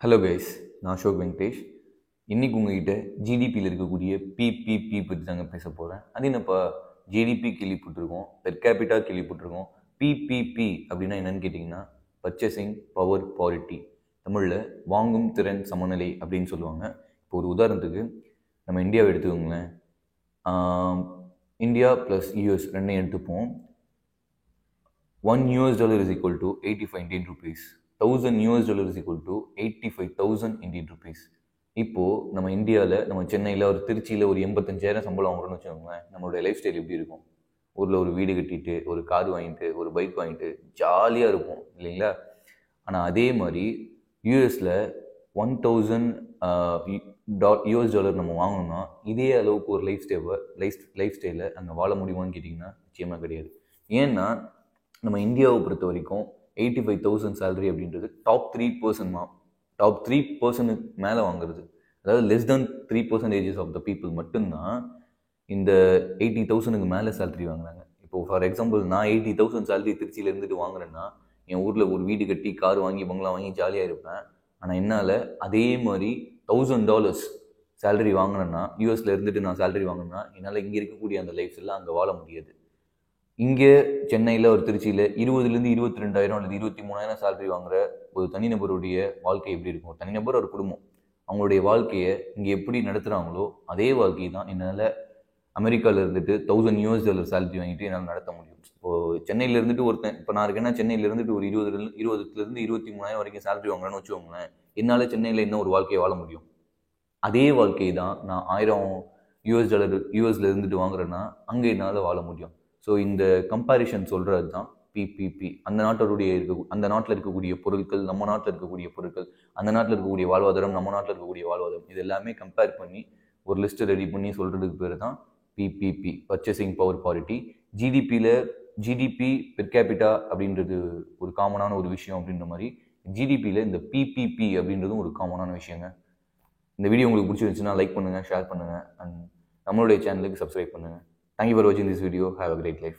Hello guys, நான் அசோக் வெங்கடேஷ். இன்றைக்கி உங்ககிட்ட ஜிடிபியில் இருக்கக்கூடிய பிபிபி பற்றி தாங்க பேச போகிறேன். அது என்னப்பா, ஜிடிபி கேள்விப்பட்டிருக்கோம், பெர் கேபிட்டா கேள்விப்பட்டிருக்கோம். பிபிபி அப்படின்னா என்னன்னு கேட்டிங்கன்னா, பர்ச்சேசிங் பவர் பாரிட்டி, தமிழில் வாங்கும் திறன் சமநிலை அப்படின்னு சொல்லுவாங்க. இப்போ ஒரு உதாரணத்துக்கு நம்ம இந்தியாவை எடுத்துக்கோங்களேன். இந்தியா ப்ளஸ் யூஎஸ் ரெண்டையும் எடுத்துப்போம். $1 is equal to 85 Indian rupees. $1,000 is equal to 85,000 Indian rupees. இப்போது நம்ம இந்தியாவில், நம்ம சென்னையில், ஒரு திருச்சியில் ஒரு 85,000 சம்பளம் வாங்குறோன்னு வச்சுக்கோங்களேன். நம்மளுடைய லைஃப் ஸ்டைல் எப்படி இருக்கும்? ஊரில் ஒரு வீடு கட்டிட்டு, ஒரு கார் வாங்கிட்டு, ஒரு பைக் வாங்கிட்டு ஜாலியாக இருக்கும் இல்லைங்களா? ஆனால் அதே மாதிரி யூஎஸில் $1,000 நம்ம வாங்கணும்னா இதே அளவுக்கு ஒரு லைஃப் ஸ்டைலை அங்கே வாழ முடியுமான்னு கேட்டிங்கன்னா நிச்சயமாக கிடையாது. ஏன்னா நம்ம இந்தியாவை பொறுத்த வரைக்கும் 85,000 சேலரி அப்படின்றது டாப் 3% மேலே வாங்குறது. அதாவது less than 3% of the people மட்டும்தான் இந்த 80,000 மேலே சேலரி வாங்குறாங்க. இப்போது ஃபார் எக்ஸாம்பிள், நான் 80,000 சேலரி திருச்சியில் இருந்துட்டு வாங்குறேன்னா என் ஊரில் ஒரு வீடு கட்டி, கார் வாங்கி, பங்களா வாங்கி ஜாலியாக இருப்பேன். ஆனால் என்னால் அதே மாதிரி $1,000 சேலரி வாங்கினேன்னா, யூஎஸில் இருந்துட்டு நான் சேலரி வாங்கினேன்னா என்னால் இங்கே இருக்கக்கூடிய அந்த லைஃப்ஸ் எல்லாம் அங்கே வாழ முடியாது. இங்கே சென்னையில், ஒரு திருச்சியில் 20,000 22,000 அல்லது 23,000 சேலரி வாங்குகிற ஒரு தனிநபருடைய வாழ்க்கை எப்படி இருக்கும்? தனிநபர், ஒரு குடும்பம், அவங்களுடைய வாழ்க்கையை இங்கே எப்படி நடத்துகிறாங்களோ அதே வாழ்க்கை தான் என்னால் அமெரிக்காவில் இருந்துட்டு $1,000 சேலரி வாங்கிட்டு என்னால் நடத்த முடியும். இப்போது சென்னையில் இருந்துட்டு ஒருத்தன், இப்போ நான் இருக்கேன்னா சென்னையில் இருந்துட்டு ஒரு 20,000 23,000 வரைக்கும் சேலரி வாங்குறேன்னு வச்சுக்கோங்களேன். என்னால் சென்னையில் என்ன ஒரு வாழ்க்கையை வாழ முடியும்? அதே வாழ்க்கை தான் நான் $1,000 இருந்துட்டு வாங்குறேன்னா அங்கே என்னால் வாழ முடியும். ஸோ இந்த கம்பேரிஷன் சொல்கிறது தான் பிபிபி. அந்த நாட்டில் இருக்கக்கூடிய பொருட்கள், நம்ம நாட்டில் இருக்கக்கூடிய பொருட்கள், அந்த நாட்டில் இருக்கக்கூடிய வாழ்வாதாரம், நம்ம நாட்டில் இருக்கக்கூடிய வாழ்வாதாரம், இது எல்லாமே கம்பேர் பண்ணி ஒரு லிஸ்ட்டு ரெடி பண்ணி சொல்கிறதுக்கு பேர் தான் PPP, purchasing power parity. GDP per capita அப்படின்றது ஒரு காமனான ஒரு விஷயம். அப்படின்ற மாதிரி ஜிடிபியில் இந்த பிபிபி அப்படின்றதும் ஒரு காமனான விஷயங்க. இந்த வீடியோ உங்களுக்கு பிடிச்சிருந்துச்சுன்னா லைக் பண்ணுங்கள், ஷேர் பண்ணுங்கள், அண்ட் நம்மளுடைய சேனலுக்கு சப்ஸ்கிரைப் பண்ணுங்கள். Thank you for watching this video. Have a great life.